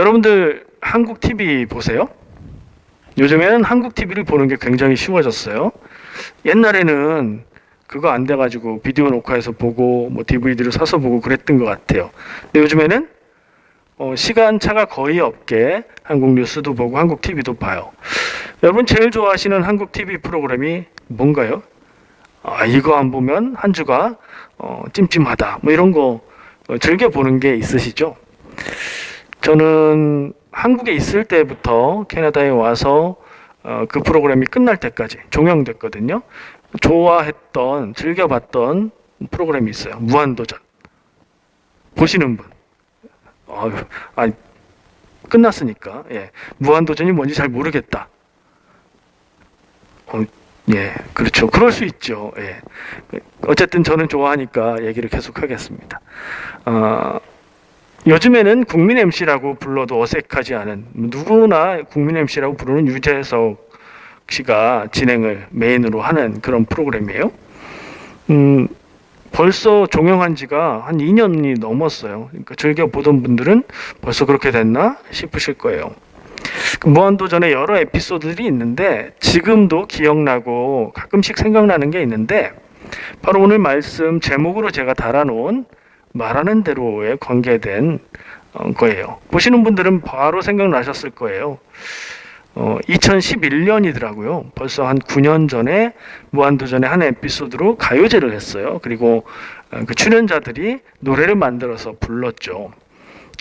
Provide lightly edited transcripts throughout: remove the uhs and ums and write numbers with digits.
여러분들 한국 TV 보세요? 요즘에는 한국 TV를 보는 게 굉장히 쉬워졌어요. 옛날에는 그거 안 돼가지고 비디오 녹화해서 보고 뭐 DVD를 사서 보고 그랬던 것 같아요. 근데 요즘에는 시간차가 거의 없게 한국 뉴스도 보고 한국 TV도 봐요. 여러분 제일 좋아하시는 한국 TV 프로그램이 뭔가요? 이거 안 보면 한 주가 찜찜하다 뭐 이런 거 즐겨 보는 게 있으시죠? 저는 한국에 있을 때부터 캐나다에 와서 그 프로그램이 끝날 때까지 종영됐거든요. 좋아했던, 즐겨봤던 프로그램이 있어요. 무한도전. 보시는 분. 끝났으니까. 예. 무한도전이 뭔지 잘 모르겠다. 예, 그렇죠. 그럴 수 있죠. 예. 어쨌든 저는 좋아하니까 얘기를 계속 하겠습니다. 요즘에는 국민 MC라고 불러도 어색하지 않은, 누구나 국민 MC라고 부르는 유재석 씨가 진행을 메인으로 하는 그런 프로그램이에요. 벌써 종영한 지가 한 2년이 넘었어요. 그러니까 즐겨 보던 분들은 벌써 그렇게 됐나 싶으실 거예요. 무한도전에 여러 에피소드들이 있는데 지금도 기억나고 가끔씩 생각나는 게 있는데 바로 오늘 말씀 제목으로 제가 달아놓은 말하는 대로에 관계된 거예요. 보시는 분들은 바로 생각나셨을 거예요. 2011년이더라고요. 벌써 한 9년 전에 무한도전의 한 에피소드로 가요제를 했어요. 그리고 그 출연자들이 노래를 만들어서 불렀죠.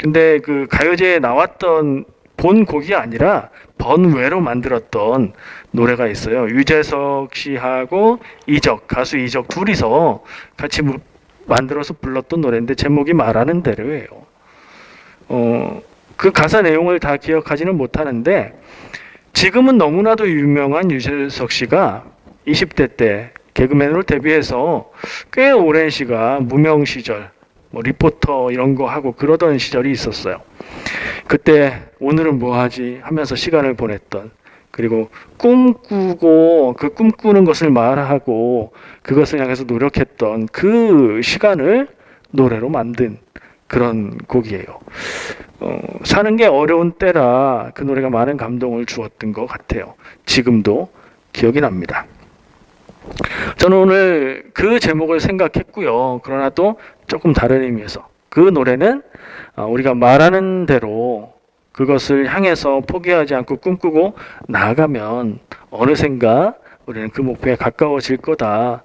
근데 그 가요제에 나왔던 본 곡이 아니라 번외로 만들었던 노래가 있어요. 유재석 씨하고 가수 이적 둘이서 같이 만들어서 불렀던 노래인데 제목이 말하는 대로예요. 그 가사 내용을 다 기억하지는 못하는데 지금은 너무나도 유명한 유재석 씨가 20대 때 개그맨으로 데뷔해서 꽤 오랜 시간 무명 시절 뭐 리포터 이런 거 하고 그러던 시절이 있었어요. 그때 오늘은 뭐 하지 하면서 시간을 보냈던, 그리고 꿈꾸고 그 꿈꾸는 것을 말하고 그것을 향해서 노력했던 그 시간을 노래로 만든 그런 곡이에요. 사는 게 어려운 때라 그 노래가 많은 감동을 주었던 것 같아요. 지금도 기억이 납니다. 저는 오늘 그 제목을 생각했고요. 그러나 또 조금 다른 의미에서 그 노래는 우리가 말하는 대로 그것을 향해서 포기하지 않고 꿈꾸고 나아가면 어느샌가 우리는 그 목표에 가까워질 거다.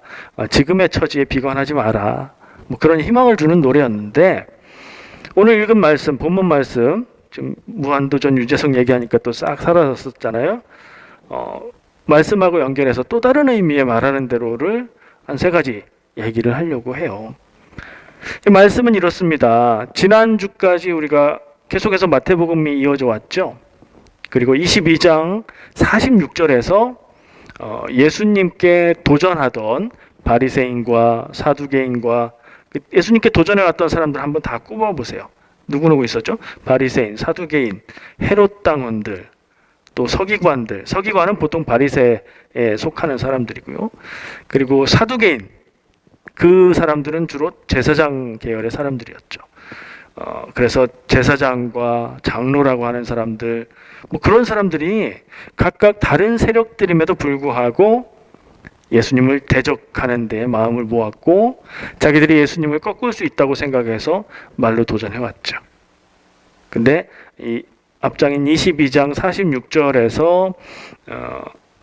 지금의 처지에 비관하지 마라. 뭐 그런 희망을 주는 노래였는데 오늘 읽은 말씀, 본문 말씀, 지금 무한도전 유재석 얘기하니까 또 싹 사라졌었잖아요. 말씀하고 연결해서 또 다른 의미의 말하는 대로를 한 3가지 얘기를 하려고 해요. 이 말씀은 이렇습니다. 지난주까지 우리가 계속해서 마태복음이 이어져 왔죠. 그리고 22장 46절에서 예수님께 도전하던 바리새인과 사두개인과 예수님께 도전해 왔던 사람들 한번 다 꼽아보세요. 누구누구 있었죠? 바리새인, 사두개인, 헤롯 당원들, 또 서기관들. 서기관은 보통 바리새에 속하는 사람들이고요. 그리고 사두개인, 그 사람들은 주로 제사장 계열의 사람들이었죠. 그래서 제사장과 장로라고 하는 사람들, 뭐 그런 사람들이 각각 다른 세력들임에도 불구하고 예수님을 대적하는 데 마음을 모았고 자기들이 예수님을 꺾을 수 있다고 생각해서 말로 도전해왔죠. 근데 이 앞장인 22장 46절에서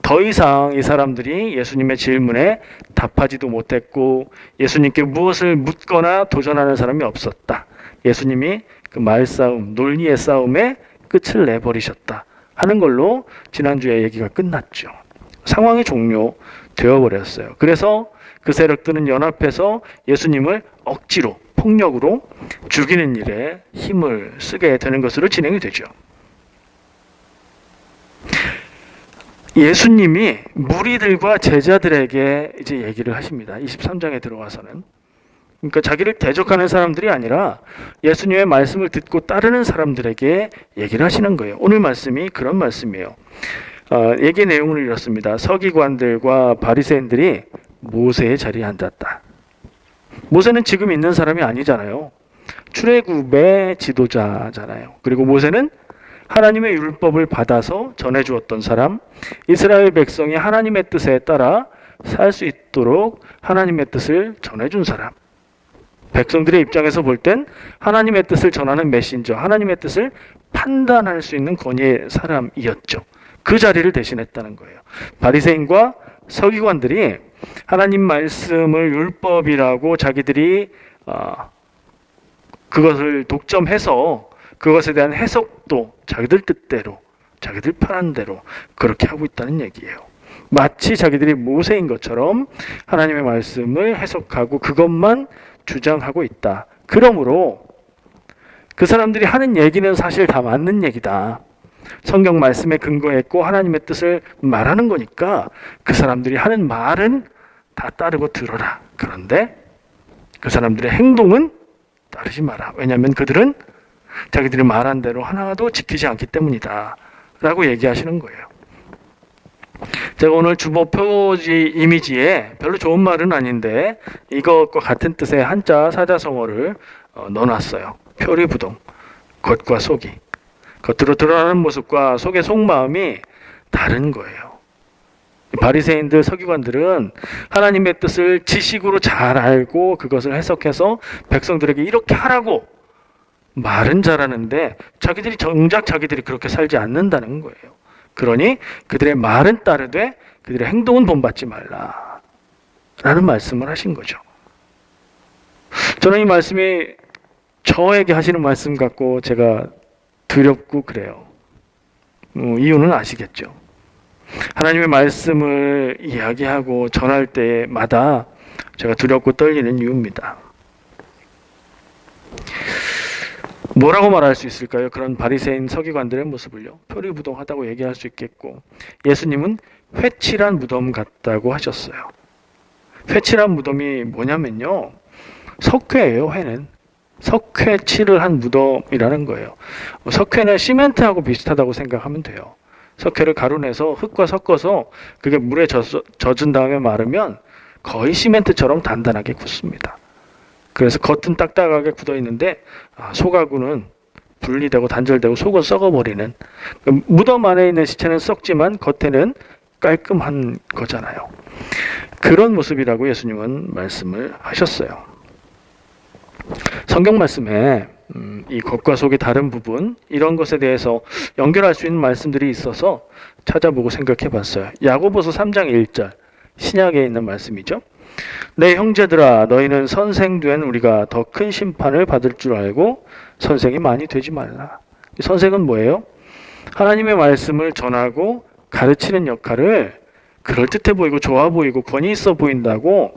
더 이상 이 사람들이 예수님의 질문에 답하지도 못했고 예수님께 무엇을 묻거나 도전하는 사람이 없었다. 예수님이 그 말싸움, 논리의 싸움에 끝을 내버리셨다 하는 걸로 지난주에 얘기가 끝났죠. 상황이 종료되어 버렸어요. 그래서 그 세력들은 연합해서 예수님을 억지로, 폭력으로 죽이는 일에 힘을 쓰게 되는 것으로 진행이 되죠. 예수님이 무리들과 제자들에게 이제 얘기를 하십니다. 23장에 들어와서는. 그러니까 자기를 대적하는 사람들이 아니라 예수님의 말씀을 듣고 따르는 사람들에게 얘기를 하시는 거예요. 오늘 말씀이 그런 말씀이에요. 얘기 내용을 이렇습니다. 서기관들과 바리새인들이 모세의 자리에 앉았다. 모세는 지금 있는 사람이 아니잖아요. 출애굽의 지도자잖아요. 그리고 모세는 하나님의 율법을 받아서 전해주었던 사람, 이스라엘 백성이 하나님의 뜻에 따라 살 수 있도록 하나님의 뜻을 전해준 사람. 백성들의 입장에서 볼 땐 하나님의 뜻을 전하는 메신저, 하나님의 뜻을 판단할 수 있는 권위의 사람이었죠. 그 자리를 대신했다는 거예요. 바리새인과 서기관들이 하나님 말씀을 율법이라고 자기들이 그것을 독점해서 그것에 대한 해석도 자기들 뜻대로, 자기들 편한 대로 그렇게 하고 있다는 얘기예요. 마치 자기들이 모세인 것처럼 하나님의 말씀을 해석하고 그것만 주장하고 있다. 그러므로 그 사람들이 하는 얘기는 사실 다 맞는 얘기다. 성경 말씀에 근거했고 하나님의 뜻을 말하는 거니까 그 사람들이 하는 말은 다 따르고 들어라. 그런데 그 사람들의 행동은 따르지 마라. 왜냐하면 그들은 자기들이 말한 대로 하나도 지키지 않기 때문이다. 라고 얘기하시는 거예요. 제가 오늘 주보 표지 이미지에 별로 좋은 말은 아닌데 이것과 같은 뜻의 한자 사자성어를 넣어놨어요. 표리부동, 겉과 속이. 겉으로 드러나는 모습과 속의 속마음이 다른 거예요. 바리새인들, 서기관들은 하나님의 뜻을 지식으로 잘 알고 그것을 해석해서 백성들에게 이렇게 하라고 말은 잘하는데 정작 자기들이 그렇게 살지 않는다는 거예요. 그러니 그들의 말은 따르되 그들의 행동은 본받지 말라 라는 말씀을 하신 거죠. 저는 이 말씀이 저에게 하시는 말씀 같고 제가 두렵고 그래요. 이유는 아시겠죠. 하나님의 말씀을 이야기하고 전할 때마다 제가 두렵고 떨리는 이유입니다. 뭐라고 말할 수 있을까요? 그런 바리새인 서기관들의 모습을요. 표리부동하다고 얘기할 수 있겠고, 예수님은 회칠한 무덤 같다고 하셨어요. 회칠한 무덤이 뭐냐면요, 석회예요. 회는 석회칠을 한 무덤이라는 거예요. 석회는 시멘트하고 비슷하다고 생각하면 돼요. 석회를 가루내서 흙과 섞어서 그게 물에 젖은 다음에 마르면 거의 시멘트처럼 단단하게 굳습니다. 그래서 겉은 딱딱하게 굳어 있는데 속하고는 분리되고 단절되고 속은 썩어버리는, 무덤 안에 있는 시체는 썩지만 겉에는 깔끔한 거잖아요. 그런 모습이라고 예수님은 말씀을 하셨어요. 성경 말씀에 이 겉과 속의 다른 부분, 이런 것에 대해서 연결할 수 있는 말씀들이 있어서 찾아보고 생각해 봤어요. 야고보서 3장 1절, 신약에 있는 말씀이죠. 내 형제들아, 너희는 선생된 우리가 더 큰 심판을 받을 줄 알고 선생이 많이 되지 말라. 선생은 뭐예요? 하나님의 말씀을 전하고 가르치는 역할을 그럴듯해 보이고 좋아 보이고 권위 있어 보인다고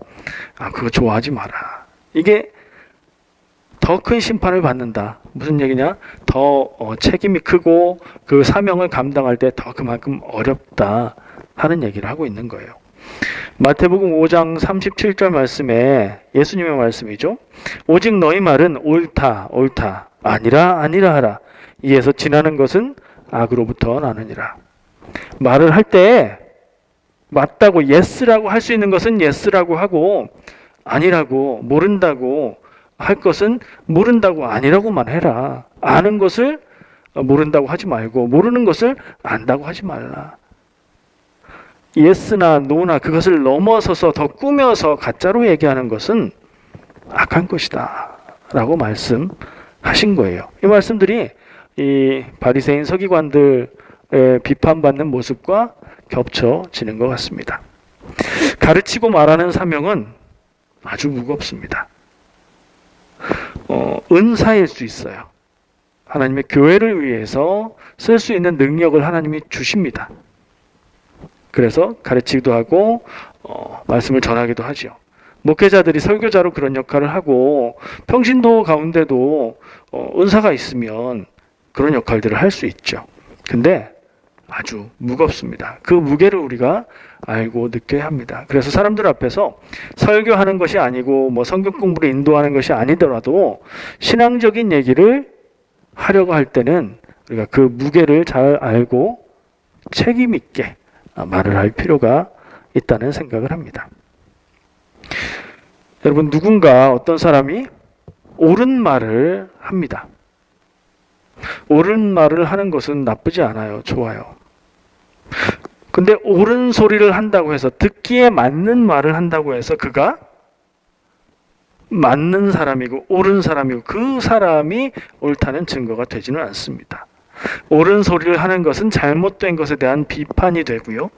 그거 좋아하지 마라. 이게 더 큰 심판을 받는다. 무슨 얘기냐? 더 책임이 크고 그 사명을 감당할 때 더 그만큼 어렵다 하는 얘기를 하고 있는 거예요. 마태복음 5장 37절 말씀에 예수님의 말씀이죠. 오직 너희 말은 옳다 옳다 아니라 아니라 하라. 이에서 지나는 것은 악으로부터 나느니라. 말을 할 때 맞다고 예스라고 할 수 있는 것은 예스라고 하고, 아니라고 모른다고 할 것은 모른다고 아니라고만 해라. 아는 것을 모른다고 하지 말고 모르는 것을 안다고 하지 말라. 예스나 노나 그것을 넘어서서 더 꾸며서 가짜로 얘기하는 것은 악한 것이다 라고 말씀하신 거예요. 이 말씀들이 이 바리새인 서기관들의 비판받는 모습과 겹쳐지는 것 같습니다. 가르치고 말하는 사명은 아주 무겁습니다. 은사일 수 있어요. 하나님의 교회를 위해서 쓸 수 있는 능력을 하나님이 주십니다. 그래서 가르치기도 하고 말씀을 전하기도 하죠. 목회자들이 설교자로 그런 역할을 하고 평신도 가운데도 은사가 있으면 그런 역할들을 할 수 있죠. 근데 아주 무겁습니다. 그 무게를 우리가 알고 느껴야 합니다. 그래서 사람들 앞에서 설교하는 것이 아니고 성경 공부를 인도하는 것이 아니더라도 신앙적인 얘기를 하려고 할 때는 우리가 그 무게를 잘 알고 책임 있게 말을 할 필요가 있다는 생각을 합니다. 여러분, 누군가 어떤 사람이 옳은 말을 합니다. 옳은 말을 하는 것은 나쁘지 않아요. 좋아요. 근데 옳은 소리를 한다고 해서, 듣기에 맞는 말을 한다고 해서 그가 맞는 사람이고 옳은 사람이고 그 사람이 옳다는 증거가 되지는 않습니다. 옳은 소리를 하는 것은 잘못된 것에 대한 비판이 되고요.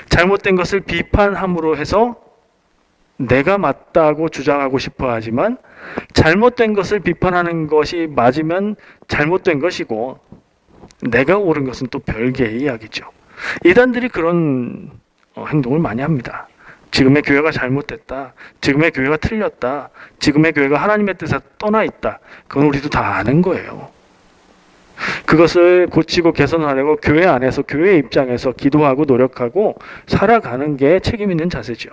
잘못된 것을 비판함으로 해서 내가 맞다고 주장하고 싶어 하지만 잘못된 것을 비판하는 것이 맞으면 잘못된 것이고 내가 옳은 것은 또 별개의 이야기죠. 이단들이 그런 행동을 많이 합니다. 지금의 교회가 잘못됐다. 지금의 교회가 틀렸다. 지금의 교회가 하나님의 뜻에 떠나 있다. 그건 우리도 다 아는 거예요. 그것을 고치고 개선하려고 교회 안에서 교회 입장에서 기도하고 노력하고 살아가는 게 책임 있는 자세죠.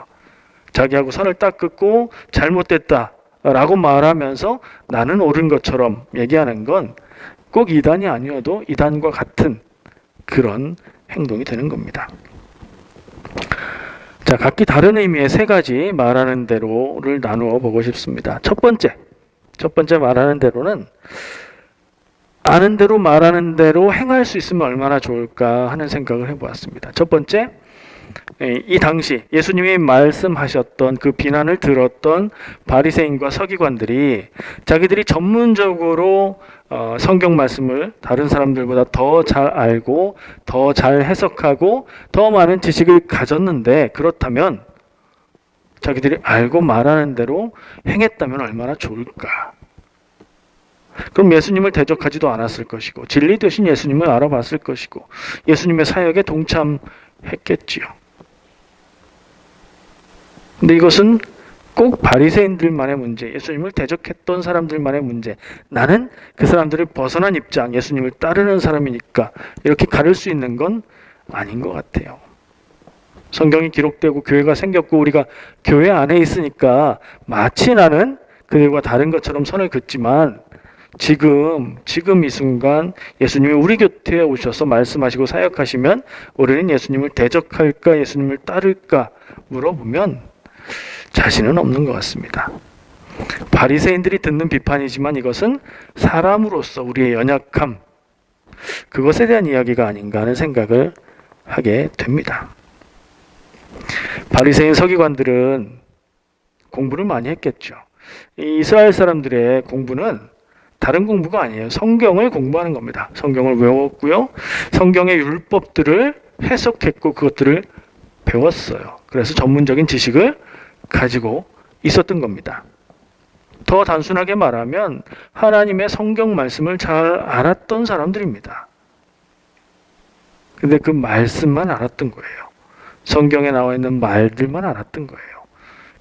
자기하고 선을 딱 긋고 잘못됐다라고 말하면서 나는 옳은 것처럼 얘기하는 건 꼭 이단이 아니어도 이단과 같은 그런 행동이 되는 겁니다. 자, 각기 다른 의미의 세 가지 말하는 대로를 나누어 보고 싶습니다. 첫 번째 말하는 대로는 아는 대로 말하는 대로 행할 수 있으면 얼마나 좋을까 하는 생각을 해보았습니다. 첫 번째, 이 당시 예수님이 말씀하셨던 그 비난을 들었던 바리새인과 서기관들이 자기들이 전문적으로 성경 말씀을 다른 사람들보다 더 잘 알고 더 잘 해석하고 더 많은 지식을 가졌는데 그렇다면 자기들이 알고 말하는 대로 행했다면 얼마나 좋을까? 그럼 예수님을 대적하지도 않았을 것이고 진리 되신 예수님을 알아봤을 것이고 예수님의 사역에 동참했겠지요. 근데 이것은 꼭 바리새인들만의 문제, 예수님을 대적했던 사람들만의 문제. 나는 그 사람들을 벗어난 입장, 예수님을 따르는 사람이니까 이렇게 가릴 수 있는 건 아닌 것 같아요. 성경이 기록되고 교회가 생겼고 우리가 교회 안에 있으니까 마치 나는 그들과 다른 것처럼 선을 긋지만 지금 이 순간 예수님이 우리 곁에 오셔서 말씀하시고 사역하시면 우리는 예수님을 대적할까 예수님을 따를까 물어보면 자신은 없는 것 같습니다. 바리새인들이 듣는 비판이지만 이것은 사람으로서 우리의 연약함, 그것에 대한 이야기가 아닌가 하는 생각을 하게 됩니다. 바리새인 서기관들은 공부를 많이 했겠죠. 이 이스라엘 사람들의 공부는 다른 공부가 아니에요. 성경을 공부하는 겁니다. 성경을 외웠고요. 성경의 율법들을 해석했고 그것들을 배웠어요. 그래서 전문적인 지식을 가지고 있었던 겁니다. 더 단순하게 말하면 하나님의 성경 말씀을 잘 알았던 사람들입니다. 근데 그 말씀만 알았던 거예요. 성경에 나와 있는 말들만 알았던 거예요.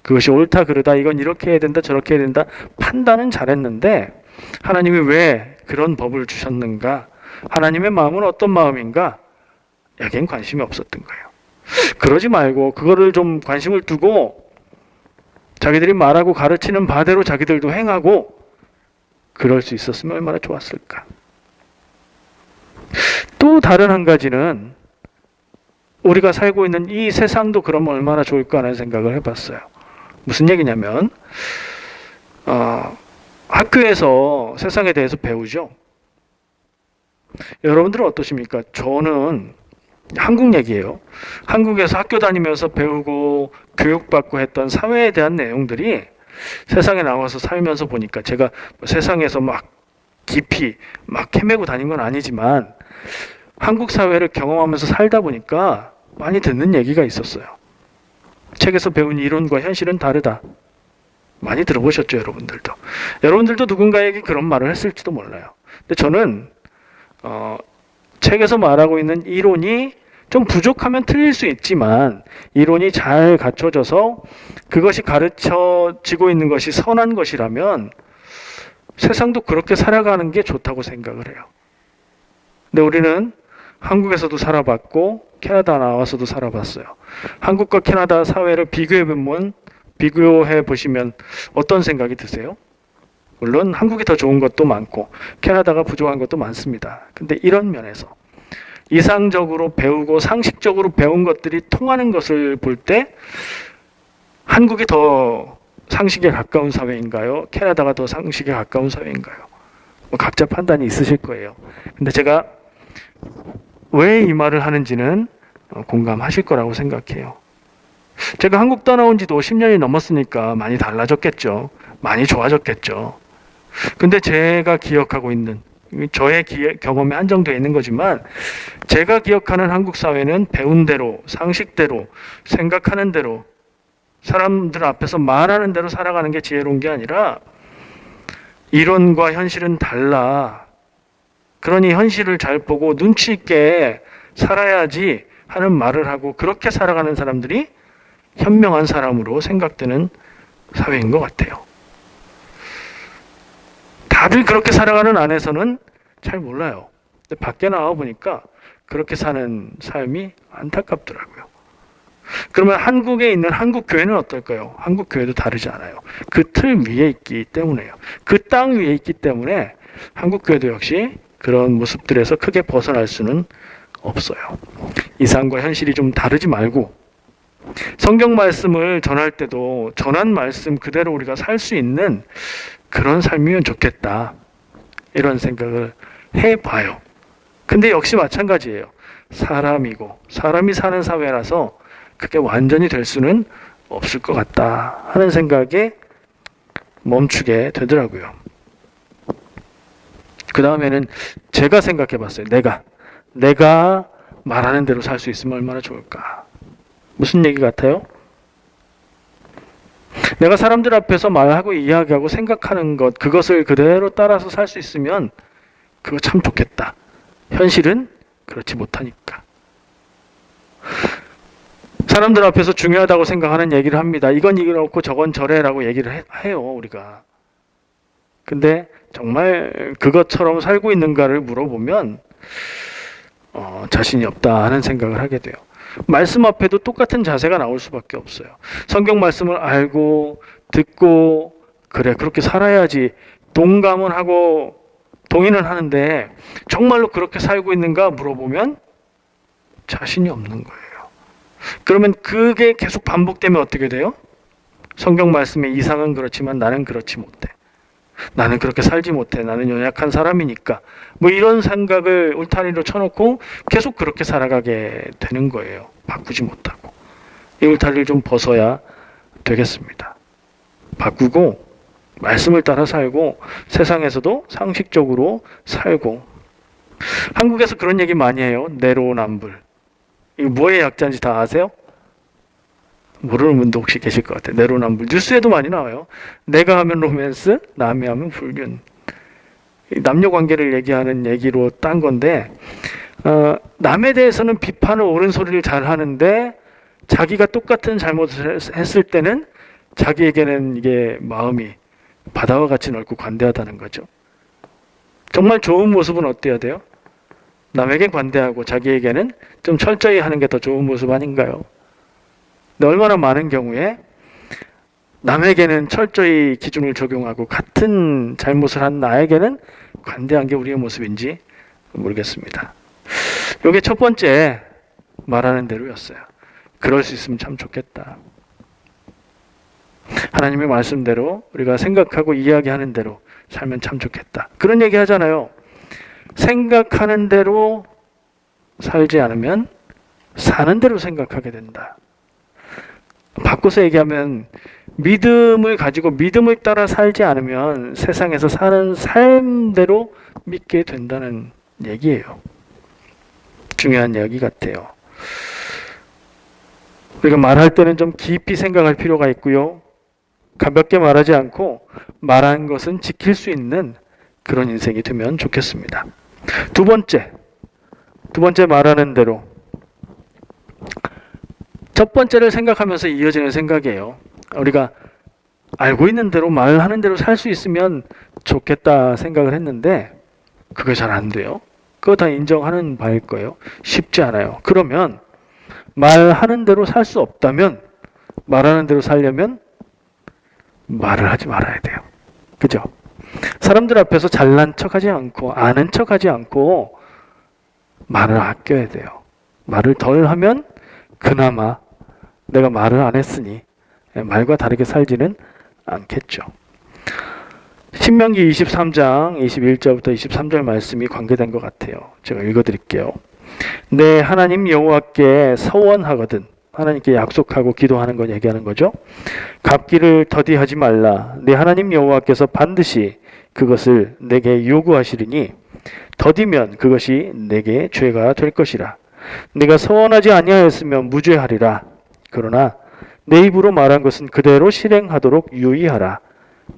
그것이 옳다 그르다 이건 이렇게 해야 된다 저렇게 해야 된다 판단은 잘했는데 하나님이 왜 그런 법을 주셨는가? 하나님의 마음은 어떤 마음인가? 여기엔 관심이 없었던 거예요. 그러지 말고 그거를 좀 관심을 두고 자기들이 말하고 가르치는 바대로 자기들도 행하고 그럴 수 있었으면 얼마나 좋았을까. 또 다른 한 가지는 우리가 살고 있는 이 세상도 그러면 얼마나 좋을까 하는 생각을 해봤어요. 무슨 얘기냐면 학교에서 세상에 대해서 배우죠. 여러분들은 어떠십니까? 저는 한국 얘기예요. 한국에서 학교 다니면서 배우고 교육받고 했던 사회에 대한 내용들이 세상에 나와서 살면서 보니까 제가 세상에서 막 깊이 막 헤매고 다닌 건 아니지만 한국 사회를 경험하면서 살다 보니까 많이 듣는 얘기가 있었어요. 책에서 배운 이론과 현실은 다르다. 많이 들어보셨죠, 여러분들도. 여러분들도 누군가에게 그런 말을 했을지도 몰라요. 근데 저는 책에서 말하고 있는 이론이 좀 부족하면 틀릴 수 있지만 이론이 잘 갖춰져서 그것이 가르쳐지고 있는 것이 선한 것이라면 세상도 그렇게 살아가는 게 좋다고 생각을 해요. 근데 우리는 한국에서도 살아봤고 캐나다 나와서도 살아봤어요. 한국과 캐나다 사회를 비교해 보시면 어떤 생각이 드세요? 물론 한국이 더 좋은 것도 많고 캐나다가 부족한 것도 많습니다. 근데 이런 면에서 이상적으로 배우고 상식적으로 배운 것들이 통하는 것을 볼 때 한국이 더 상식에 가까운 사회인가요? 캐나다가 더 상식에 가까운 사회인가요? 뭐 각자 판단이 있으실 거예요. 근데 제가 왜 이 말을 하는지는 공감하실 거라고 생각해요. 제가 한국 떠나온 지도 10년이 넘었으니까 많이 달라졌겠죠. 많이 좋아졌겠죠. 근데 제가 기억하고 있는, 저의 경험에 한정되어 있는 거지만, 제가 기억하는 한국 사회는 배운 대로, 상식대로, 생각하는 대로, 사람들 앞에서 말하는 대로 살아가는 게 지혜로운 게 아니라, 이론과 현실은 달라. 그러니 현실을 잘 보고 눈치 있게 살아야지 하는 말을 하고, 그렇게 살아가는 사람들이 현명한 사람으로 생각되는 사회인 것 같아요. 다들 그렇게 살아가는 안에서는 잘 몰라요. 근데 밖에 나와 보니까 그렇게 사는 삶이 안타깝더라고요. 그러면 한국에 있는 한국 교회는 어떨까요? 한국 교회도 다르지 않아요. 그 틀 위에 있기 때문에요. 그 땅 위에 있기 때문에 한국 교회도 역시 그런 모습들에서 크게 벗어날 수는 없어요. 이상과 현실이 좀 다르지 말고, 성경 말씀을 전할 때도 전한 말씀 그대로 우리가 살 수 있는 그런 삶이면 좋겠다, 이런 생각을 해봐요. 근데 역시 마찬가지예요. 사람이고 사람이 사는 사회라서 그게 완전히 될 수는 없을 것 같다 하는 생각에 멈추게 되더라고요. 그 다음에는 제가 생각해 봤어요. 내가 말하는 대로 살 수 있으면 얼마나 좋을까. 무슨 얘기 같아요? 내가 사람들 앞에서 말하고 이야기하고 생각하는 것, 그것을 그대로 따라서 살 수 있으면 그거 참 좋겠다. 현실은 그렇지 못하니까. 사람들 앞에서 중요하다고 생각하는 얘기를 합니다. 이건 이렇고 저건 저래라고 얘기를 해요, 우리가. 근데 정말 그것처럼 살고 있는가를 물어보면 자신이 없다 하는 생각을 하게 돼요. 말씀 앞에도 똑같은 자세가 나올 수밖에 없어요. 성경 말씀을 알고 듣고 그래 그렇게 살아야지 동감은 하고 동의는 하는데 정말로 그렇게 살고 있는가 물어보면 자신이 없는 거예요. 그러면 그게 계속 반복되면 어떻게 돼요? 성경 말씀의 이상은 그렇지만 나는 그렇지 못해. 나는 그렇게 살지 못해. 나는 연약한 사람이니까. 뭐 이런 생각을 울타리로 쳐놓고 계속 그렇게 살아가게 되는 거예요. 바꾸지 못하고. 이 울타리를 좀 벗어야 되겠습니다. 바꾸고 말씀을 따라 살고 세상에서도 상식적으로 살고. 한국에서 그런 얘기 많이 해요. 내로남불. 이거 뭐의 약자인지 다 아세요? 모르는 분도 혹시 계실 것 같아요. 내로남불. 뉴스에도 많이 나와요. 내가 하면 로맨스, 남이 하면 불륜. 남녀 관계를 얘기하는 얘기로 딴 건데, 남에 대해서는 비판을 옳은 소리를 잘 하는데, 자기가 똑같은 잘못을 했을 때는 자기에게는 이게 마음이 바다와 같이 넓고 관대하다는 거죠. 정말 좋은 모습은 어때야 돼요? 남에게 관대하고 자기에게는 좀 철저히 하는 게 더 좋은 모습 아닌가요? 근데 얼마나 많은 경우에 남에게는 철저히 기준을 적용하고 같은 잘못을 한 나에게는 관대한 게 우리의 모습인지 모르겠습니다. 이게 첫 번째 말하는 대로였어요. 그럴 수 있으면 참 좋겠다. 하나님의 말씀대로 우리가 생각하고 이야기하는 대로 살면 참 좋겠다. 그런 얘기 하잖아요. 생각하는 대로 살지 않으면 사는 대로 생각하게 된다. 바꿔서 얘기하면 믿음을 가지고 믿음을 따라 살지 않으면 세상에서 사는 삶대로 믿게 된다는 얘기예요. 중요한 이야기 같아요. 우리가 말할 때는 좀 깊이 생각할 필요가 있고요. 가볍게 말하지 않고 말한 것은 지킬 수 있는 그런 인생이 되면 좋겠습니다. 두 번째 말하는 대로. 첫 번째를 생각하면서 이어지는 생각이에요. 우리가 알고 있는 대로 말하는 대로 살 수 있으면 좋겠다 생각을 했는데 그게 잘 안 돼요. 그거 다 인정하는 바일 거예요. 쉽지 않아요. 그러면 말하는 대로 살 수 없다면 말하는 대로 살려면 말을 하지 말아야 돼요. 그죠? 사람들 앞에서 잘난 척하지 않고 아는 척하지 않고 말을 아껴야 돼요. 말을 덜 하면 그나마 내가 말을 안 했으니 말과 다르게 살지는 않겠죠. 신명기 23장 21절부터 23절 말씀이 관계된 것 같아요. 제가 읽어드릴게요. 내 하나님 여호와께 서원하거든. 하나님께 약속하고 기도하는 건 얘기하는 거죠. 갚기를 더디하지 말라. 내 하나님 여호와께서 반드시 그것을 내게 요구하시리니 더디면 그것이 내게 죄가 될 것이라. 네가 서원하지 아니하였으면 무죄하리라. 그러나 내 입으로 말한 것은 그대로 실행하도록 유의하라.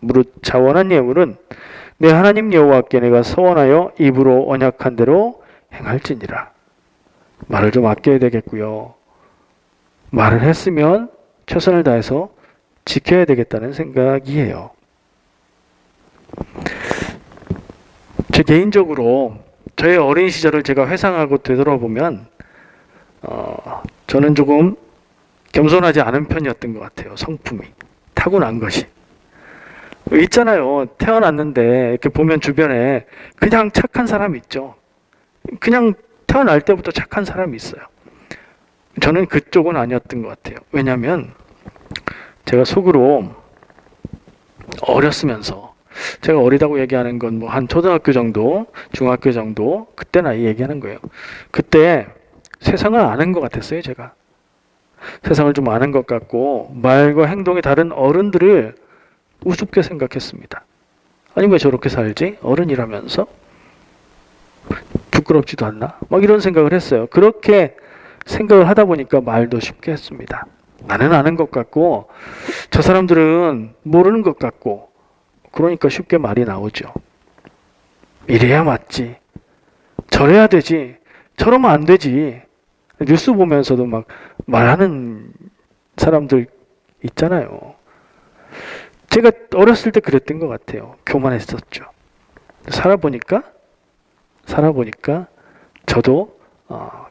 무릇 자원한 예물은 내 하나님 여호와께 내가 서원하여 입으로 언약한 대로 행할지니라. 말을 좀 아껴야 되겠고요. 말을 했으면 최선을 다해서 지켜야 되겠다는 생각이에요. 제 개인적으로 저의 어린 시절을 제가 회상하고 되돌아보면 저는 조금 겸손하지 않은 편이었던 것 같아요. 성품이 타고난 것이 있잖아요. 태어났는데 이렇게 보면 주변에 그냥 착한 사람이 있죠. 그냥 태어날 때부터 착한 사람이 있어요. 저는 그쪽은 아니었던 것 같아요. 왜냐하면 제가 속으로 어렸으면서, 제가 어리다고 얘기하는 건 뭐 한 초등학교 정도, 중학교 정도, 그때 나이 얘기하는 거예요. 그때 세상을 아는 것 같았어요, 제가. 세상을 좀 아는 것 같고 말과 행동이 다른 어른들을 우습게 생각했습니다. 아니 왜 저렇게 살지? 어른이라면서? 부끄럽지도 않나? 막 이런 생각을 했어요. 그렇게 생각을 하다 보니까 말도 쉽게 했습니다. 나는 아는 것 같고 저 사람들은 모르는 것 같고, 그러니까 쉽게 말이 나오죠. 이래야 맞지, 저래야 되지, 저러면 안 되지. 뉴스 보면서도 막 말하는 사람들 있잖아요. 제가 어렸을 때 그랬던 것 같아요. 교만했었죠. 살아보니까 저도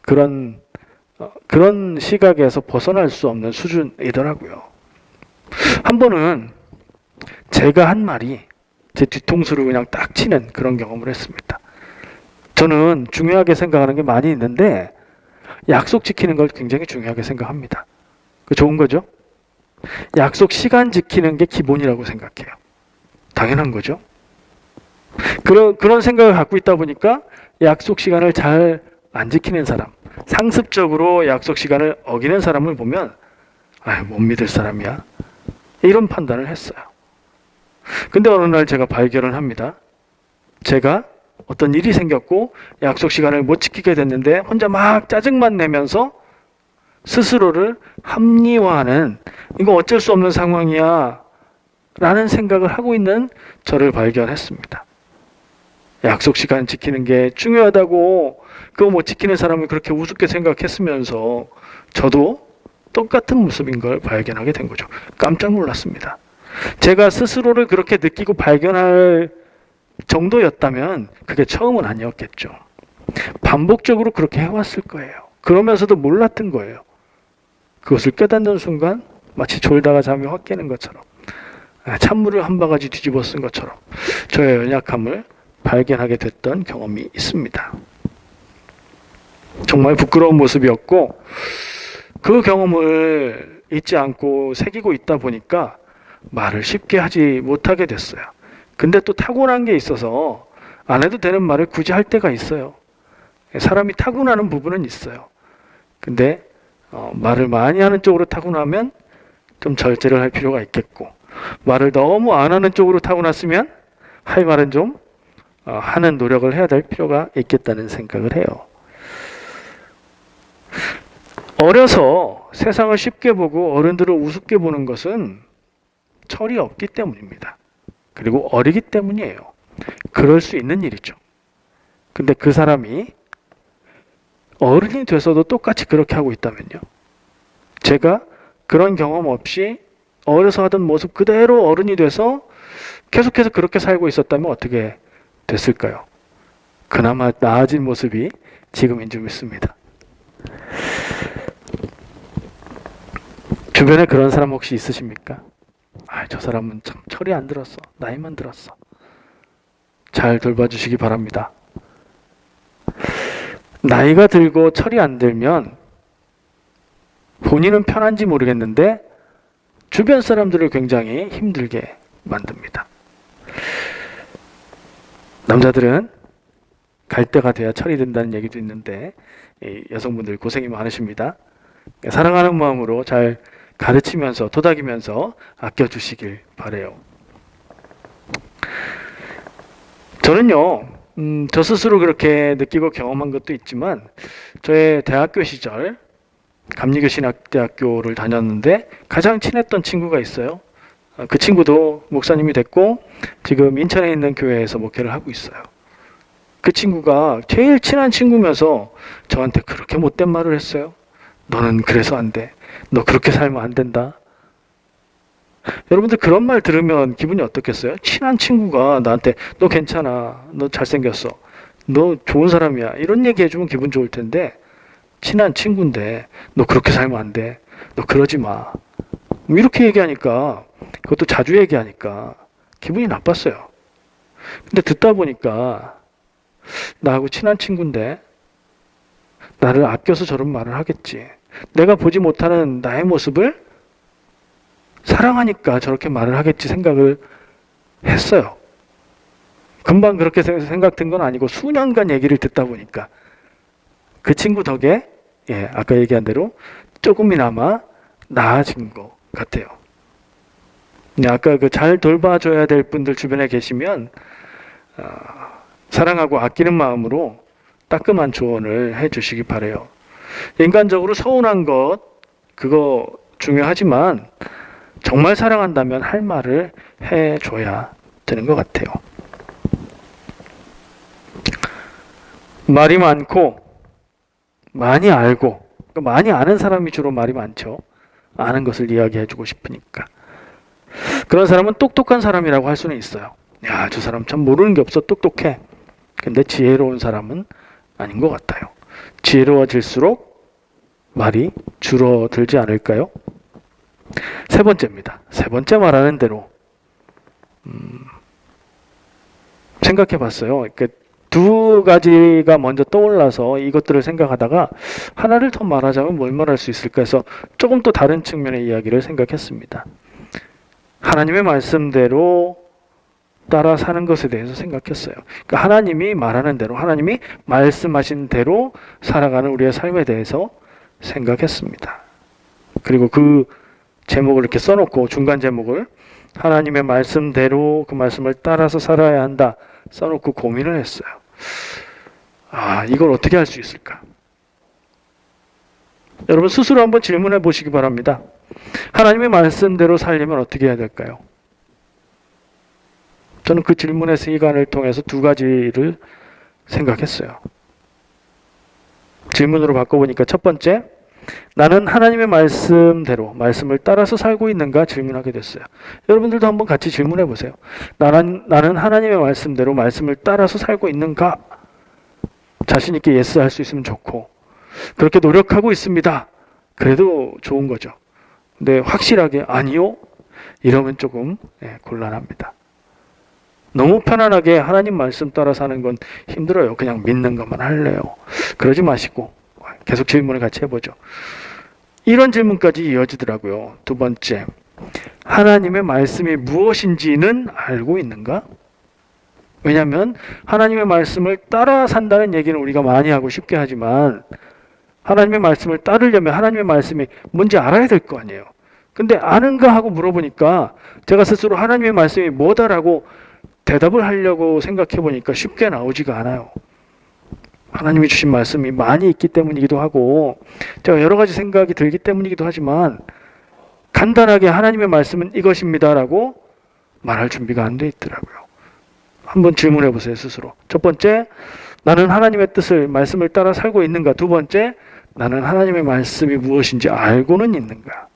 그런 시각에서 벗어날 수 없는 수준이더라고요. 한 번은 제가 한 말이 제 뒤통수를 그냥 딱 치는 그런 경험을 했습니다. 저는 중요하게 생각하는 게 많이 있는데 약속 지키는 걸 굉장히 중요하게 생각합니다. 그 좋은 거죠? 약속 시간 지키는 게 기본이라고 생각해요. 당연한 거죠. 그런 생각을 갖고 있다 보니까 약속 시간을 잘 안 지키는 사람, 상습적으로 약속 시간을 어기는 사람을 보면 못 믿을 사람이야, 이런 판단을 했어요. 근데 어느 날 제가 발견을 합니다. 제가 어떤 일이 생겼고 약속 시간을 못 지키게 됐는데 혼자 막 짜증만 내면서 스스로를 합리화하는, 이거 어쩔 수 없는 상황이야 라는 생각을 하고 있는 저를 발견했습니다. 약속 시간 지키는 게 중요하다고 그거 못 지키는 사람을 그렇게 우습게 생각했으면서 저도 똑같은 모습인 걸 발견하게 된 거죠. 깜짝 놀랐습니다. 제가 스스로를 그렇게 느끼고 발견할 정도였다면 그게 처음은 아니었겠죠. 반복적으로 그렇게 해왔을 거예요. 그러면서도 몰랐던 거예요. 그것을 깨닫는 순간 마치 졸다가 잠이 확 깨는 것처럼, 찬물을 한 바가지 뒤집어 쓴 것처럼 저의 연약함을 발견하게 됐던 경험이 있습니다. 정말 부끄러운 모습이었고 그 경험을 잊지 않고 새기고 있다 보니까 말을 쉽게 하지 못하게 됐어요. 근데 또 타고난 게 있어서 안 해도 되는 말을 굳이 할 때가 있어요. 사람이 타고나는 부분은 있어요. 근데 말을 많이 하는 쪽으로 타고나면 좀 절제를 할 필요가 있겠고, 말을 너무 안 하는 쪽으로 타고났으면 할 말은 좀 하는 노력을 해야 될 필요가 있겠다는 생각을 해요. 어려서 세상을 쉽게 보고 어른들을 우습게 보는 것은 철이 없기 때문입니다. 그리고 어리기 때문이에요. 그럴 수 있는 일이죠. 근데 그 사람이 어른이 돼서도 똑같이 그렇게 하고 있다면요. 제가 그런 경험 없이 어려서 하던 모습 그대로 어른이 돼서 계속해서 그렇게 살고 있었다면 어떻게 됐을까요? 그나마 나아진 모습이 지금인 줄 믿습니다. 주변에 그런 사람 혹시 있으십니까? 저 사람은 참 철이 안 들었어, 나이만 들었어. 잘 돌봐주시기 바랍니다. 나이가 들고 철이 안 들면 본인은 편한지 모르겠는데 주변 사람들을 굉장히 힘들게 만듭니다. 남자들은 갈 때가 돼야 철이 든다는 얘기도 있는데 여성분들 고생이 많으십니다. 사랑하는 마음으로 잘 가르치면서 토닥이면서 아껴주시길 바래요. 저는요, 저 스스로 그렇게 느끼고 경험한 것도 있지만 저의 대학교 시절 감리교신학대학교를 다녔는데 가장 친했던 친구가 있어요. 그 친구도 목사님이 됐고 지금 인천에 있는 교회에서 목회를 하고 있어요. 그 친구가 제일 친한 친구면서 저한테 그렇게 못된 말을 했어요. 너는 그래서 안 돼. 너 그렇게 살면 안 된다. 여러분들 그런 말 들으면 기분이 어떻겠어요? 친한 친구가 나한테 너 괜찮아. 너 잘생겼어. 너 좋은 사람이야. 이런 얘기 해주면 기분 좋을 텐데 친한 친구인데 너 그렇게 살면 안 돼. 너 그러지 마. 이렇게 얘기하니까 그것도 자주 얘기하니까 기분이 나빴어요. 근데 듣다 보니까 나하고 친한 친구인데 나를 아껴서 저런 말을 하겠지. 내가 보지 못하는 나의 모습을 사랑하니까 저렇게 말을 하겠지 생각을 했어요. 금방 그렇게 생각 든 건 아니고 수년간 얘기를 듣다 보니까 그 친구 덕에 아까 얘기한 대로 조금이나마 나아진 것 같아요. 아까 그 잘 돌봐줘야 될 분들 주변에 계시면 사랑하고 아끼는 마음으로 따끔한 조언을 해주시기 바래요. 인간적으로 서운한 것 그거 중요하지만 정말 사랑한다면 할 말을 해줘야 되는 것 같아요. 말이 많고 많이 알고 많이 아는 사람이 주로 말이 많죠. 아는 것을 이야기해주고 싶으니까. 그런 사람은 똑똑한 사람이라고 할 수는 있어요. 야, 저 사람 참 모르는 게 없어 똑똑해. 근데 지혜로운 사람은 아닌 것 같아요. 지혜로워질수록 말이 줄어들지 않을까요? 세 번째입니다. 세 번째 말하는 대로 생각해 봤어요. 두 가지가 먼저 떠올라서 이것들을 생각하다가 하나를 더 말하자면 뭘 말할 수 있을까 해서 조금 또 다른 측면의 이야기를 생각했습니다. 하나님의 말씀대로 따라 사는 것에 대해서 생각했어요. 그러니까 하나님이 말하는 대로, 하나님이 말씀하신 대로 살아가는 우리의 삶에 대해서 생각했습니다. 그리고 그 제목을 이렇게 써놓고 중간 제목을 하나님의 말씀대로 그 말씀을 따라서 살아야 한다 써놓고 고민을 했어요. 이걸 어떻게 할 수 있을까? 여러분 스스로 한번 질문해 보시기 바랍니다. 하나님의 말씀대로 살려면 어떻게 해야 될까요? 저는 그 질문의 시간을 통해서 두 가지를 생각했어요. 질문으로 바꿔보니까 첫 번째, 나는 하나님의 말씀대로 말씀을 따라서 살고 있는가 질문하게 됐어요. 여러분들도 한번 같이 질문해 보세요. 나는 하나님의 말씀대로 말씀을 따라서 살고 있는가? 자신 있게 예스 할 수 있으면 좋고 그렇게 노력하고 있습니다. 그래도 좋은 거죠. 근데 확실하게 아니요? 이러면 조금 곤란합니다. 너무 편안하게 하나님 말씀 따라 사는 건 힘들어요. 그냥 믿는 것만 할래요. 그러지 마시고 계속 질문을 같이 해보죠. 이런 질문까지 이어지더라고요. 두 번째, 하나님의 말씀이 무엇인지는 알고 있는가? 왜냐하면 하나님의 말씀을 따라 산다는 얘기는 우리가 많이 하고 쉽게 하지만 하나님의 말씀을 따르려면 하나님의 말씀이 뭔지 알아야 될 거 아니에요. 근데 아는가 하고 물어보니까 제가 스스로 하나님의 말씀이 뭐다라고 대답을 하려고 생각해 보니까 쉽게 나오지가 않아요. 하나님이 주신 말씀이 많이 있기 때문이기도 하고 제가 여러 가지 생각이 들기 때문이기도 하지만 간단하게 하나님의 말씀은 이것입니다라고 말할 준비가 안 돼 있더라고요. 한번 질문해 보세요, 스스로. 첫 번째, 나는 하나님의 뜻을 말씀을 따라 살고 있는가? 두 번째, 나는 하나님의 말씀이 무엇인지 알고는 있는가?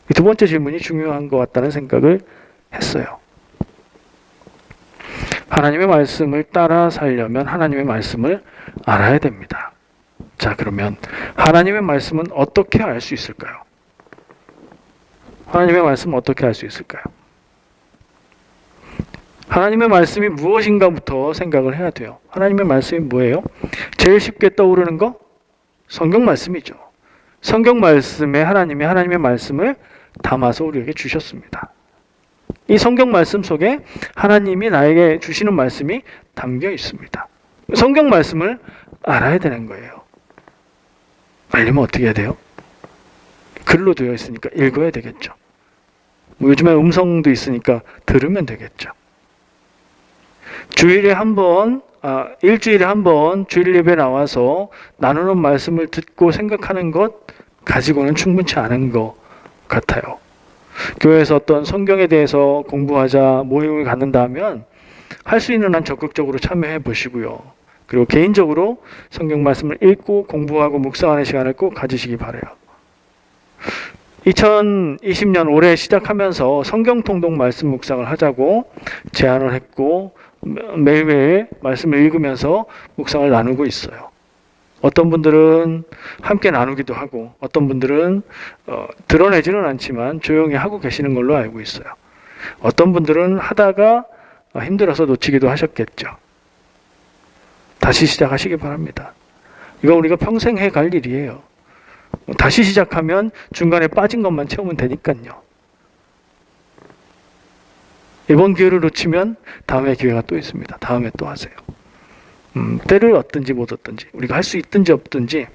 이 두 번째 질문이 중요한 것 같다는 생각을 했어요. 하나님의 말씀을 따라 살려면 하나님의 말씀을 알아야 됩니다. 자, 그러면 하나님의 말씀은 어떻게 알 수 있을까요? 하나님의 말씀은 어떻게 알 수 있을까요? 하나님의 말씀이 무엇인가부터 생각을 해야 돼요. 하나님의 말씀이 뭐예요? 제일 쉽게 떠오르는 거? 성경 말씀이죠. 성경 말씀에 하나님이 하나님의 말씀을 담아서 우리에게 주셨습니다. 이 성경 말씀 속에 하나님이 나에게 주시는 말씀이 담겨 있습니다. 성경 말씀을 알아야 되는 거예요. 알려면 어떻게 해야 돼요? 글로 되어 있으니까 읽어야 되겠죠. 요즘에 음성도 있으니까 들으면 되겠죠. 주일에 한 번, 일주일에 한 번 주일 예배 나와서 나누는 말씀을 듣고 생각하는 것 가지고는 충분치 않은 것 같아요. 교회에서 어떤 성경에 대해서 공부하자 모임을 갖는다면 할 수 있는 한 적극적으로 참여해 보시고요. 그리고 개인적으로 성경 말씀을 읽고 공부하고 묵상하는 시간을 꼭 가지시기 바라요. 2020년 올해 시작하면서 성경 통독 말씀 묵상을 하자고 제안을 했고 매일매일 말씀을 읽으면서 묵상을 나누고 있어요. 어떤 분들은 함께 나누기도 하고 어떤 분들은 드러내지는 않지만 조용히 하고 계시는 걸로 알고 있어요. 어떤 분들은 하다가 힘들어서 놓치기도 하셨겠죠. 다시 시작하시기 바랍니다. 이거 우리가 평생 해갈 일이에요. 다시 시작하면 중간에 빠진 것만 채우면 되니까요. 이번 기회를 놓치면 다음에 기회가 또 있습니다. 다음에 또 하세요. 때를 얻든지 못 얻든지 우리가 할 수 있든지 없든지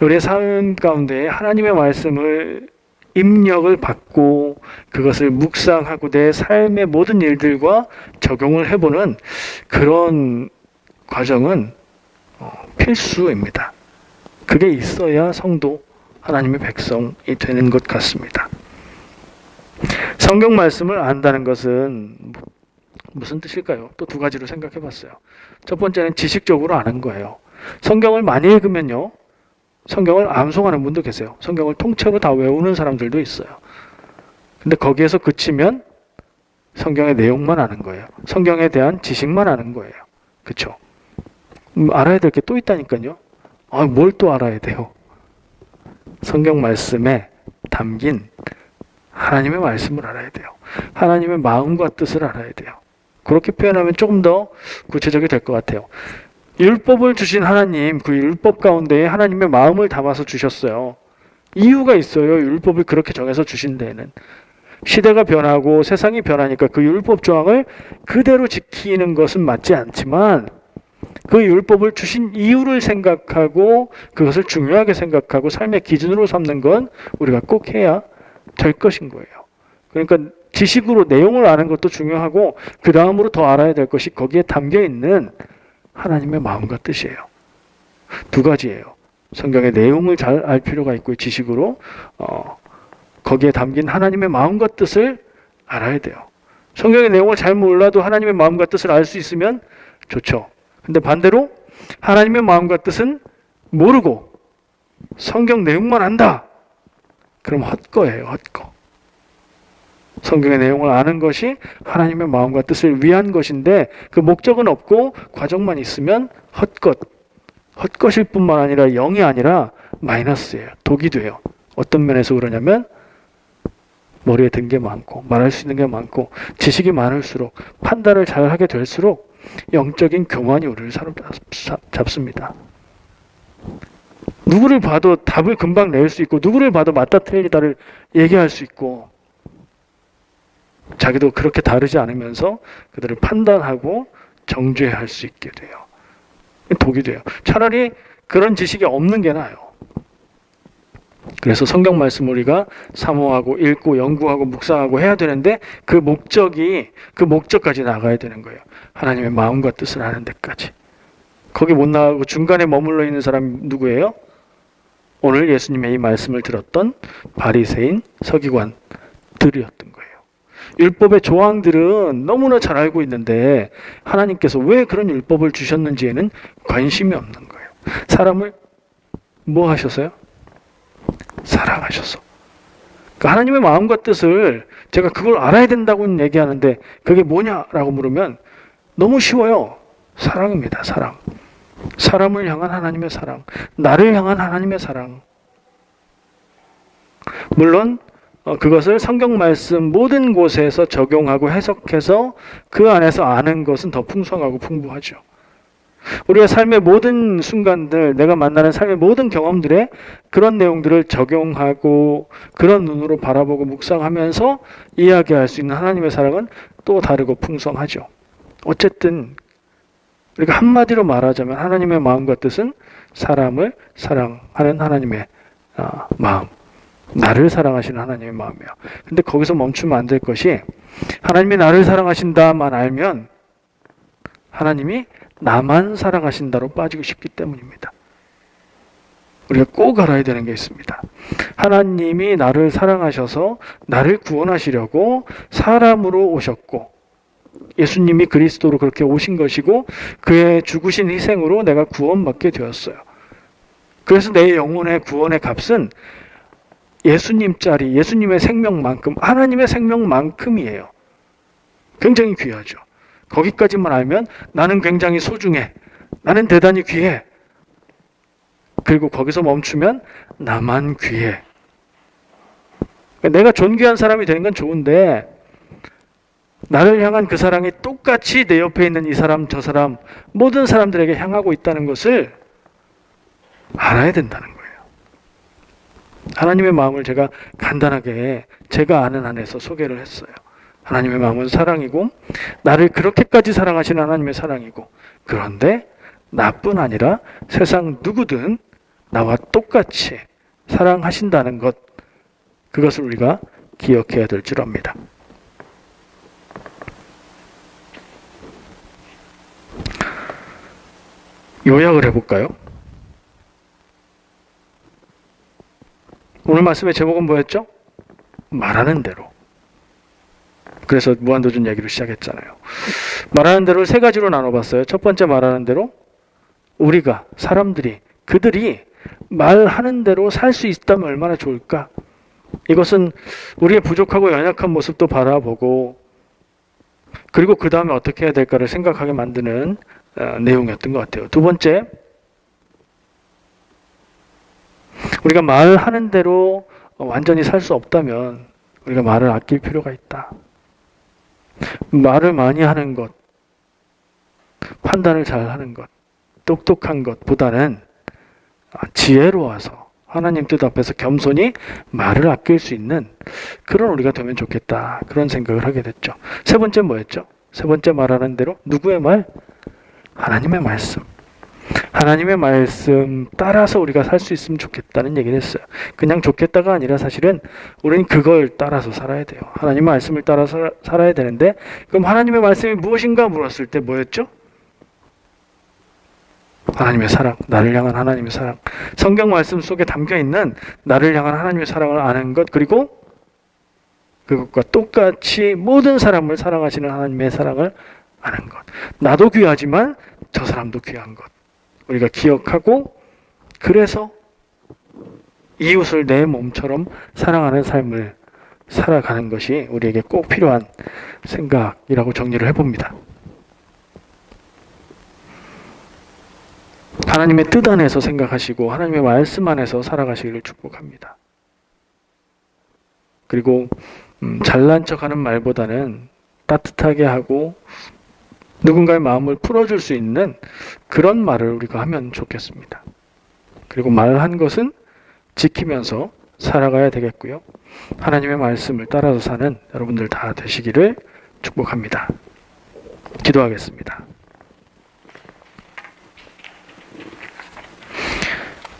우리의 삶 가운데 하나님의 말씀을 입력을 받고 그것을 묵상하고 내 삶의 모든 일들과 적용을 해보는 그런 과정은 필수입니다. 그게 있어야 성도 하나님의 백성이 되는 것 같습니다. 성경 말씀을 안다는 것은 무슨 뜻일까요? 또 두 가지로 생각해 봤어요. 첫 번째는 지식적으로 아는 거예요. 성경을 많이 읽으면요. 성경을 암송하는 분도 계세요. 성경을 통째로 다 외우는 사람들도 있어요. 근데 거기에서 그치면 성경의 내용만 아는 거예요. 성경에 대한 지식만 아는 거예요. 그렇죠? 알아야 될 게 또 있다니까요. 뭘 또 알아야 돼요? 성경 말씀에 담긴 하나님의 말씀을 알아야 돼요. 하나님의 마음과 뜻을 알아야 돼요. 그렇게 표현하면 조금 더 구체적이 될 것 같아요. 율법을 주신 하나님, 그 율법 가운데 하나님의 마음을 담아서 주셨어요. 이유가 있어요. 율법을 그렇게 정해서 주신 데에는. 시대가 변하고 세상이 변하니까 그 율법 조항을 그대로 지키는 것은 맞지 않지만 그 율법을 주신 이유를 생각하고 그것을 중요하게 생각하고 삶의 기준으로 삼는 건 우리가 꼭 해야 될 것인 거예요. 그러니까 지식으로 내용을 아는 것도 중요하고 그 다음으로 더 알아야 될 것이 거기에 담겨 있는 하나님의 마음과 뜻이에요. 두 가지예요. 성경의 내용을 잘 알 필요가 있고 지식으로 거기에 담긴 하나님의 마음과 뜻을 알아야 돼요. 성경의 내용을 잘 몰라도 하나님의 마음과 뜻을 알 수 있으면 좋죠. 근데 반대로 하나님의 마음과 뜻은 모르고 성경 내용만 안다. 그럼 헛거예요. 헛거. 성경의 내용을 아는 것이 하나님의 마음과 뜻을 위한 것인데 그 목적은 없고 과정만 있으면 헛것일 뿐만 아니라 0이 아니라 마이너스예요. 독이 돼요. 어떤 면에서 그러냐면 머리에 든 게 많고 말할 수 있는 게 많고 지식이 많을수록 판단을 잘 하게 될수록 영적인 교만이 우리를 사로잡습니다. 누구를 봐도 답을 금방 낼 수 있고 누구를 봐도 맞다 틀리다를 얘기할 수 있고 자기도 그렇게 다르지 않으면서 그들을 판단하고 정죄할 수 있게 돼요. 독이 돼요. 차라리 그런 지식이 없는 게 나아요. 그래서 성경 말씀 우리가 사모하고 읽고 연구하고 묵상하고 해야 되는데 그 목적까지 나가야 되는 거예요. 하나님의 마음과 뜻을 아는 데까지. 거기 못 나가고 중간에 머물러 있는 사람이 누구예요? 오늘 예수님의 이 말씀을 들었던 바리새인 서기관들이었던 거예요. 율법의 조항들은 너무나 잘 알고 있는데 하나님께서 왜 그런 율법을 주셨는지에는 관심이 없는 거예요. 사람을 뭐 하셨어요? 사랑하셔서. 그러니까 하나님의 마음과 뜻을 제가 그걸 알아야 된다고는 얘기하는데 그게 뭐냐라고 물으면 너무 쉬워요. 사랑입니다. 사랑. 사람을 향한 하나님의 사랑. 나를 향한 하나님의 사랑. 물론 그것을 성경 말씀 모든 곳에서 적용하고 해석해서 그 안에서 아는 것은 더 풍성하고 풍부하죠. 우리가 삶의 모든 순간들, 내가 만나는 삶의 모든 경험들에 그런 내용들을 적용하고 그런 눈으로 바라보고 묵상하면서 이야기할 수 있는 하나님의 사랑은 또 다르고 풍성하죠. 어쨌든 우리가 한마디로 말하자면 하나님의 마음과 뜻은 사람을 사랑하는 하나님의 마음, 나를 사랑하시는 하나님의 마음이에요. 근데 거기서 멈추면 안 될 것이, 하나님이 나를 사랑하신다만 알면 하나님이 나만 사랑하신다로 빠지고 싶기 때문입니다. 우리가 꼭 알아야 되는 게 있습니다. 하나님이 나를 사랑하셔서 나를 구원하시려고 사람으로 오셨고, 예수님이 그리스도로 그렇게 오신 것이고, 그의 죽으신 희생으로 내가 구원받게 되었어요. 그래서 내 영혼의 구원의 값은 예수님짜리, 예수님의 생명만큼, 하나님의 생명만큼이에요. 굉장히 귀하죠. 거기까지만 알면 나는 굉장히 소중해, 나는 대단히 귀해. 그리고 거기서 멈추면 나만 귀해. 내가 존귀한 사람이 되는 건 좋은데, 나를 향한 그 사랑이 똑같이 내 옆에 있는 이 사람 저 사람 모든 사람들에게 향하고 있다는 것을 알아야 된다는 거예요. 하나님의 마음을 제가 간단하게 제가 아는 한에서 소개를 했어요. 하나님의 마음은 사랑이고, 나를 그렇게까지 사랑하시는 하나님의 사랑이고, 그런데 나뿐 아니라 세상 누구든 나와 똑같이 사랑하신다는 것, 그것을 우리가 기억해야 될 줄 압니다. 요약을 해볼까요? 오늘 말씀의 제목은 뭐였죠? 말하는 대로. 그래서 무한도전 얘기를 시작했잖아요. 말하는 대로를 세 가지로 나눠봤어요. 첫 번째 말하는 대로, 우리가, 사람들이, 그들이 말하는 대로 살 수 있다면 얼마나 좋을까? 이것은 우리의 부족하고 연약한 모습도 바라보고, 그리고 그 다음에 어떻게 해야 될까를 생각하게 만드는 내용이었던 것 같아요. 두 번째, 우리가 말하는 대로 완전히 살 수 없다면 우리가 말을 아낄 필요가 있다. 말을 많이 하는 것, 판단을 잘 하는 것, 똑똑한 것보다는 지혜로워서 하나님 뜻 앞에서 겸손히 말을 아낄 수 있는 그런 우리가 되면 좋겠다. 그런 생각을 하게 됐죠. 세 번째 뭐였죠? 세 번째 말하는 대로, 누구의 말? 하나님의 말씀. 하나님의 말씀 따라서 우리가 살 수 있으면 좋겠다는 얘기를 했어요. 그냥 좋겠다가 아니라 사실은 우리는 그걸 따라서 살아야 돼요. 하나님의 말씀을 따라서 살아야 되는데, 그럼 하나님의 말씀이 무엇인가 물었을 때 뭐였죠? 하나님의 사랑, 나를 향한 하나님의 사랑. 성경 말씀 속에 담겨있는 나를 향한 하나님의 사랑을 아는 것, 그리고 그것과 똑같이 모든 사람을 사랑하시는 하나님의 사랑을 아는 것. 나도 귀하지만 저 사람도 귀한 것. 우리가 기억하고, 그래서 이웃을 내 몸처럼 사랑하는 삶을 살아가는 것이 우리에게 꼭 필요한 생각이라고 정리를 해봅니다. 하나님의 뜻 안에서 생각하시고 하나님의 말씀 안에서 살아가시기를 축복합니다. 그리고 잘난 척하는 말보다는 따뜻하게 하고 누군가의 마음을 풀어줄 수 있는 그런 말을 우리가 하면 좋겠습니다. 그리고 말한 것은 지키면서 살아가야 되겠고요. 하나님의 말씀을 따라서 사는 여러분들 다 되시기를 축복합니다. 기도하겠습니다.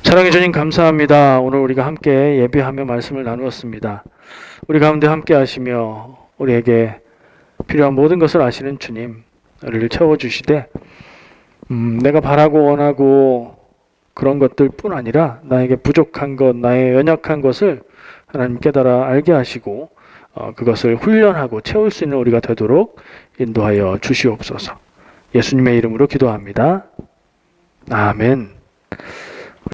사랑해 주님 감사합니다. 오늘 우리가 함께 예배하며 말씀을 나누었습니다. 우리 가운데 함께 하시며 우리에게 필요한 모든 것을 아시는 주님, 우리를 채워주시되 내가 바라고 원하고 그런 것들 뿐 아니라 나에게 부족한 것, 나의 연약한 것을 하나님 깨달아 알게 하시고 그것을 훈련하고 채울 수 있는 우리가 되도록 인도하여 주시옵소서. 예수님의 이름으로 기도합니다. 아멘.